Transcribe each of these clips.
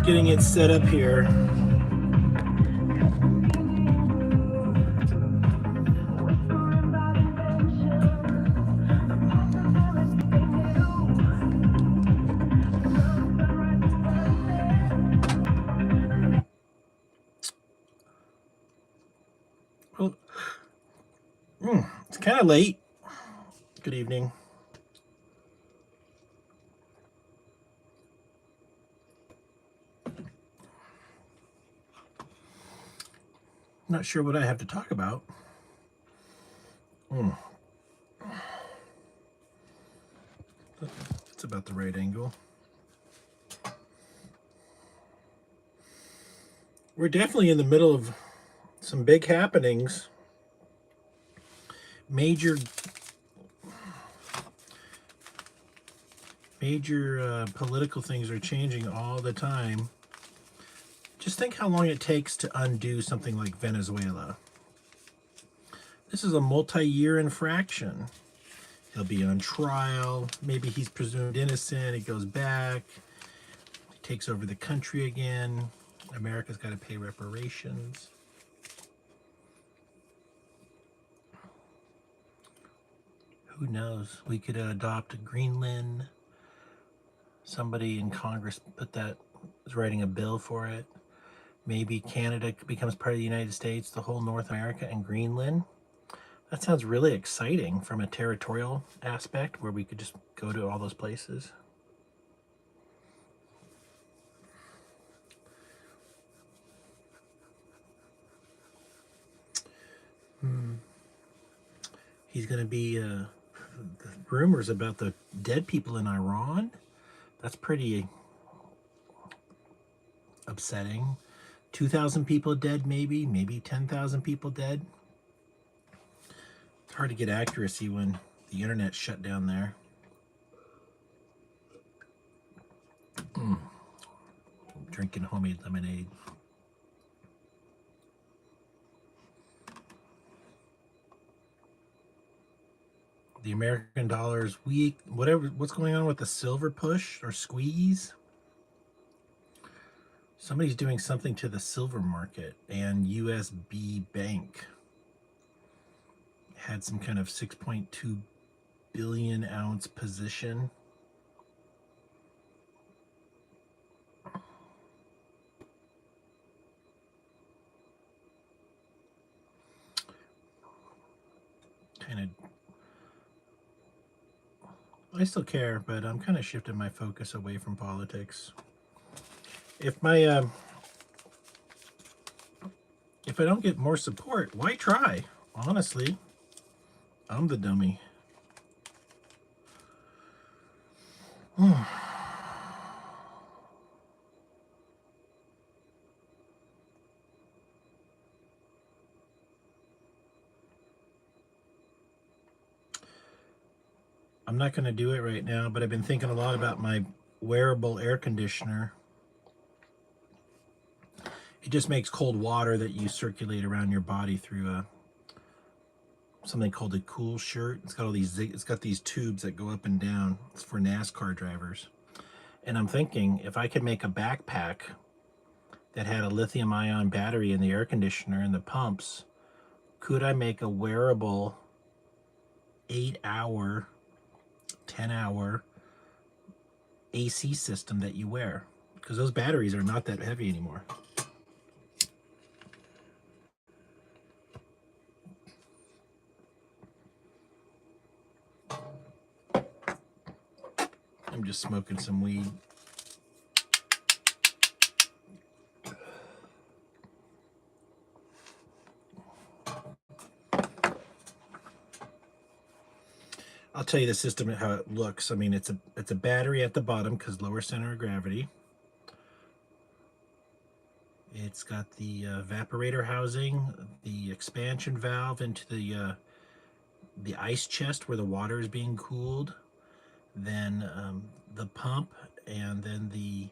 Just getting it set up here. Well, it's kind of late. Good evening. Not sure what I have to talk about. That's about the right angle. We're definitely in the middle of some big happenings. Major political things are changing all the time. Just think how long it takes to undo something like Venezuela. This is a multi-year infraction. He'll be on trial. Maybe he's presumed innocent. He goes back. He takes over the country again. America's got to pay reparations. Who knows? We could adopt Greenland. Somebody in Congress is writing a bill for it. Maybe Canada becomes part of the United States, the whole North America and Greenland. That sounds really exciting from a territorial aspect where we could just go to all those places. He's going to be rumors about the dead people in Iran. That's pretty upsetting. 2,000 people dead, maybe 10,000 people dead. It's hard to get accuracy when the internet's shut down there. Drinking homemade lemonade. The American dollar is weak. What's going on with the silver push or squeeze? Somebody's doing something to the silver market, and USB Bank had some kind of 6.2 billion ounce position. I still care, but I'm kind of shifting my focus away from politics. If I don't get more support, why try? Honestly, I'm the dummy. I'm not going to do it right now, but I've been thinking a lot about my wearable air conditioner. It just makes cold water that you circulate around your body through something called a cool shirt. It's got these tubes that go up and down. It's for NASCAR drivers. And I'm thinking if I could make a backpack that had a lithium-ion battery in the air conditioner and the pumps, could I make a wearable 8-hour, 10-hour AC system that you wear? Because those batteries are not that heavy anymore. I'm just smoking some weed. I'll tell you the system and how it looks. I mean, it's a battery at the bottom because lower center of gravity. It's got the evaporator housing, the expansion valve into the ice chest where the water is being cooled, then the pump, and then the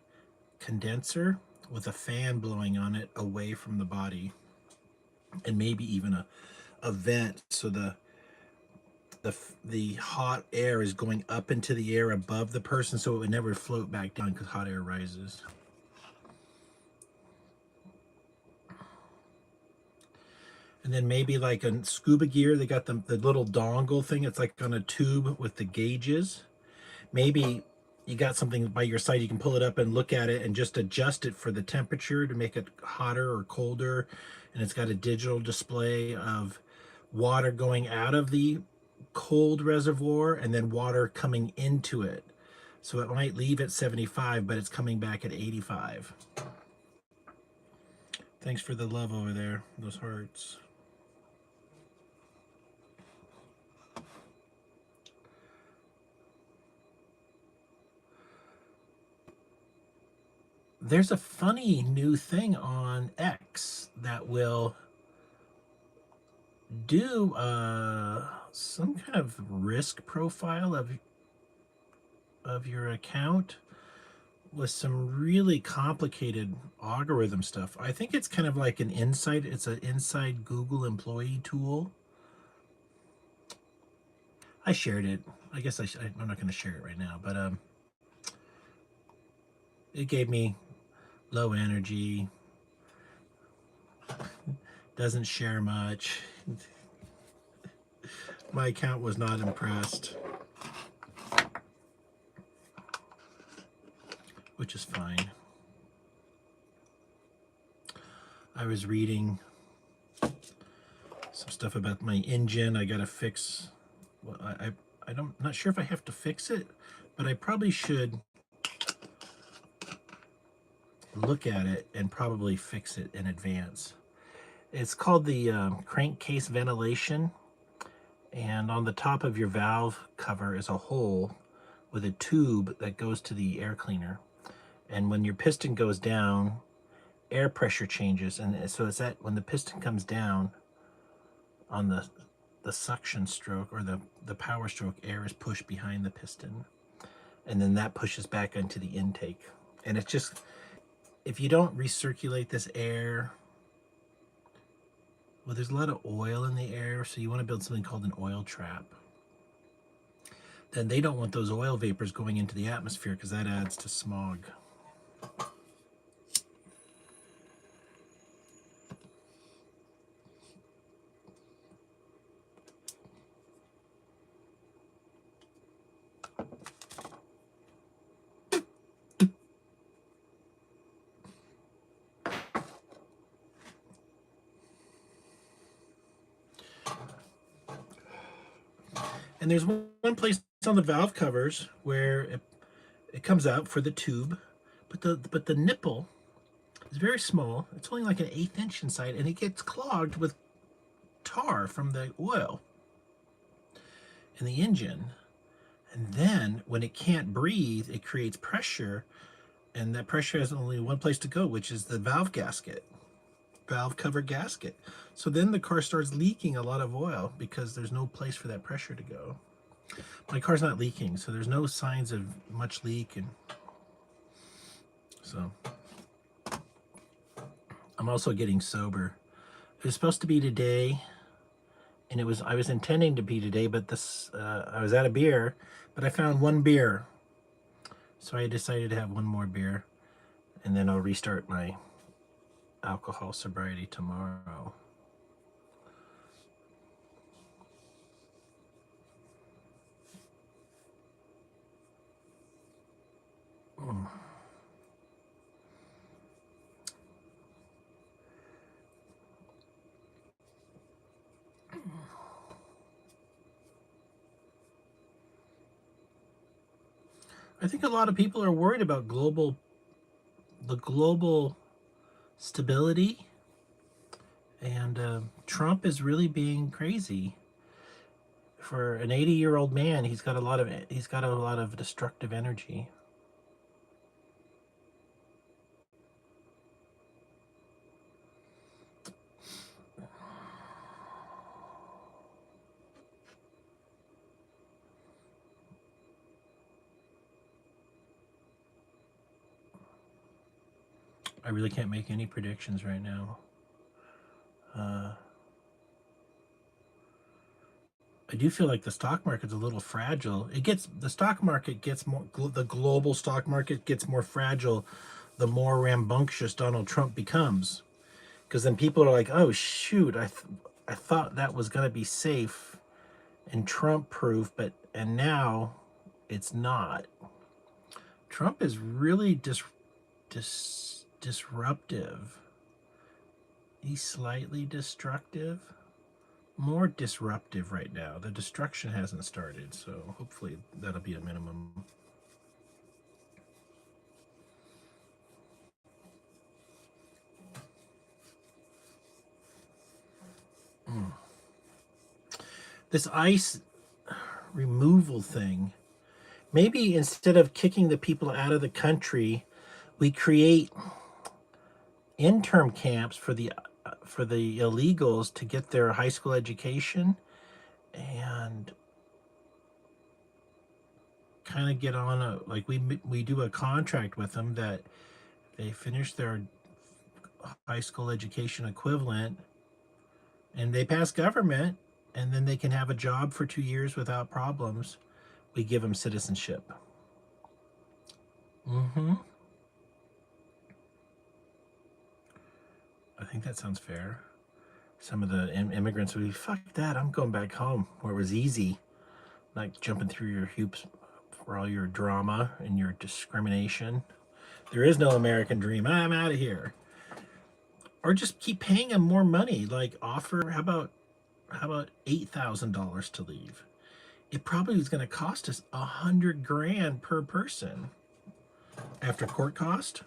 condenser with a fan blowing on it away from the body, and maybe even a vent so the hot air is going up into the air above the person so it would never float back down because hot air rises. And then maybe like a scuba gear, they got the little dongle thing. It's like on a tube with the gauges. Maybe you got something by your side, you can pull it up and look at it and just adjust it for the temperature to make it hotter or colder. And it's got a digital display of water going out of the cold reservoir and then water coming into it. So it might leave at 75, but it's coming back at 85. Thanks for the love over there, those hearts. There's a funny new thing on X that will do some kind of risk profile of your account with some really complicated algorithm stuff. I think it's kind of like an inside Google employee tool. I shared it. I guess I'm not going to share it right now, but it gave me low energy, doesn't share much. My account was not impressed, which is fine. I was reading some stuff about my engine. I got to fix. Well, I'm not sure if I have to fix it, but I probably should look at it and probably fix it in advance. It's called the crankcase ventilation, and on the top of your valve cover is a hole with a tube that goes to the air cleaner. And when your piston goes down, air pressure changes, and so it's that when the piston comes down on the suction stroke or the power stroke, air is pushed behind the piston, and then that pushes back into the intake. And it's just, if you don't recirculate this air, well, there's a lot of oil in the air, so you want to build something called an oil trap. Then they don't want those oil vapors going into the atmosphere because that adds to smog. And there's one place on the valve covers where it comes out for the tube, but the nipple is very small. It's only like an 1/8 inch inside, and it gets clogged with tar from the oil in the engine. And then when it can't breathe, it creates pressure, and that pressure has only one place to go, which is the valve cover gasket. So then the car starts leaking a lot of oil because there's no place for that pressure to go. My car's not leaking, so there's no signs of much leak, and so I'm also getting sober. It was supposed to be today, and I was intending to be today, but I was out of beer, but I found one beer, so I decided to have one more beer, and then I'll restart my alcohol sobriety tomorrow. I think a lot of people are worried about the global stability, and Trump is really being crazy. For an 80-year-old man, he's got a lot of destructive energy. I really can't make any predictions right now. I do feel like the stock market's a little fragile. The stock market gets more, the global stock market gets more fragile the more rambunctious Donald Trump becomes. Because then people are like, oh shoot, I I thought that was going to be safe and Trump proof, and now it's not. Trump is really disruptive. He's slightly destructive. More disruptive right now. The destruction hasn't started, so hopefully that'll be a minimum. This ICE removal thing, maybe instead of kicking the people out of the country, we create intern camps for the illegals to get their high school education and kind of get on a, like we do a contract with them that they finish their high school education equivalent and they pass government, and then they can have a job for 2 years without problems. We give them citizenship. I think that sounds fair. Some of the immigrants would be, fuck that, I'm going back home where it was easy, not jumping through your hoops for all your drama and your discrimination. There is no American dream. I'm out of here. Or just keep paying them more money. Like offer, how about $8,000 to leave? It probably is going to cost us $100,000 per person after court cost.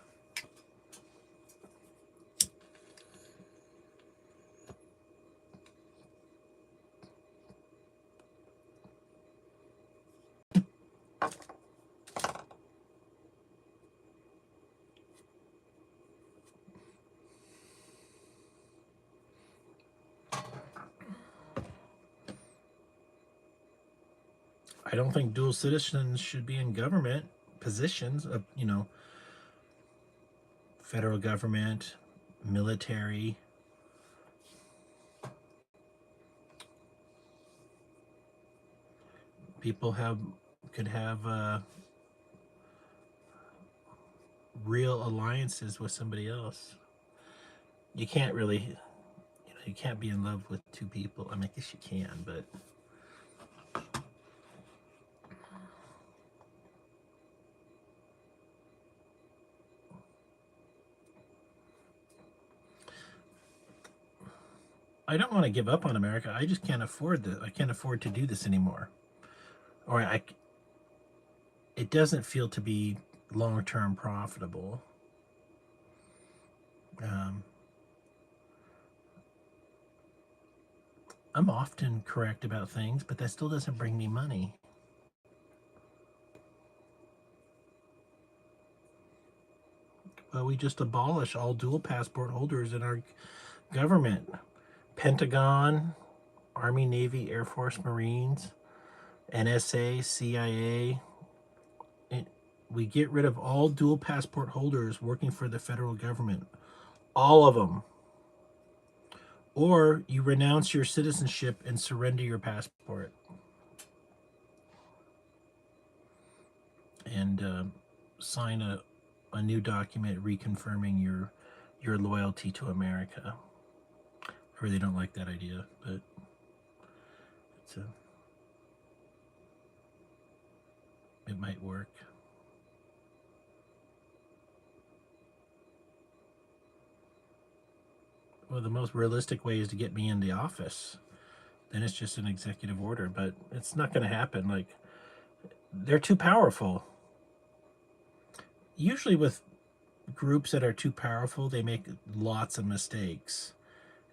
I don't think dual citizens should be in government positions of, federal government, military. People could have real alliances with somebody else. You can't really, you can't be in love with two people. I mean, I guess you can, but I don't want to give up on America. I just can't afford this. I can't afford to do this anymore. Or it doesn't feel to be long-term profitable. I'm often correct about things, but that still doesn't bring me money. Well, we just abolish all dual passport holders in our government. Pentagon, Army, Navy, Air Force, Marines, NSA, CIA. We get rid of all dual passport holders working for the federal government. All of them. Or you renounce your citizenship and surrender your passport. And sign a new document reconfirming your loyalty to America. I really don't like that idea, but it might work. Well, the most realistic way is to get me in the office. Then it's just an executive order, but it's not going to happen. Like, they're too powerful. Usually with groups that are too powerful, they make lots of mistakes.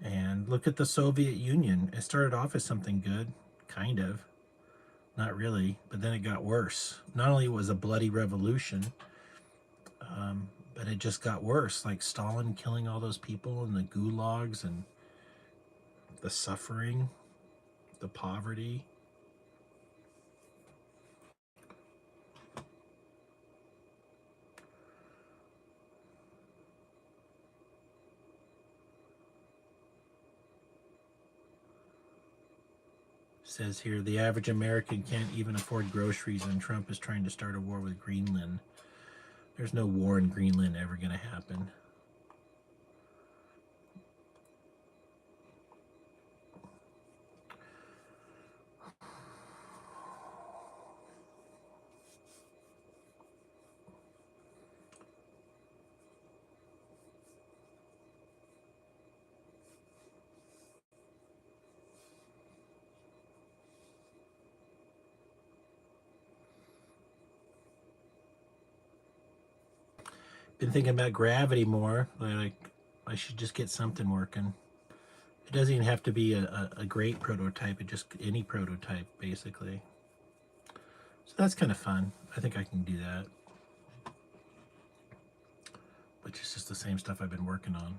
And look at the Soviet Union. It started off as something good, kind of. Not really, but then it got worse. Not only was it a bloody revolution, but it just got worse. Like Stalin killing all those people in the gulags and the suffering, the poverty. Says here, the average American can't even afford groceries, and Trump is trying to start a war with Greenland. There's no war in Greenland ever going to happen. been thinking about gravity more. Like, I should just get something working. It doesn't even have to be a great prototype. It just any prototype, basically. So that's kind of fun. I think I can do that. Which is just the same stuff I've been working on.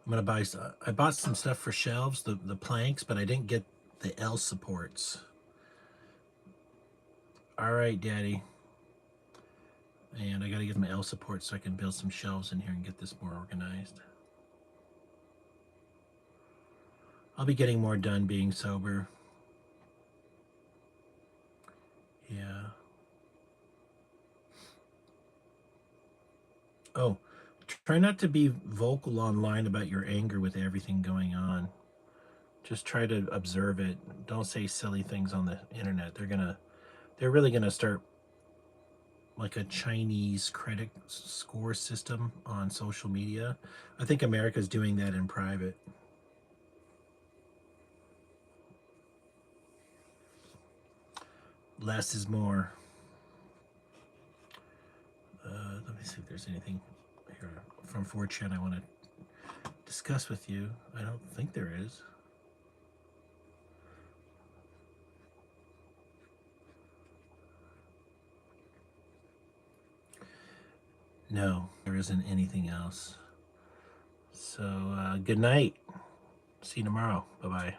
I'm gonna buy. I bought some stuff for shelves, the planks, but I didn't get the L supports. All right, Daddy. And I gotta get my L supports so I can build some shelves in here and get this more organized. I'll be getting more done being sober. Yeah. Oh, try not to be vocal online about your anger with everything going on. Just try to observe it. Don't say silly things on the internet. They're really gonna start like a Chinese credit score system on social media. I think America's doing that in private. Less is more. Let me see if there's anything here from 4chan I want to discuss with you. I don't think there is. No, there isn't anything else. So, good night. See you tomorrow. Bye-bye.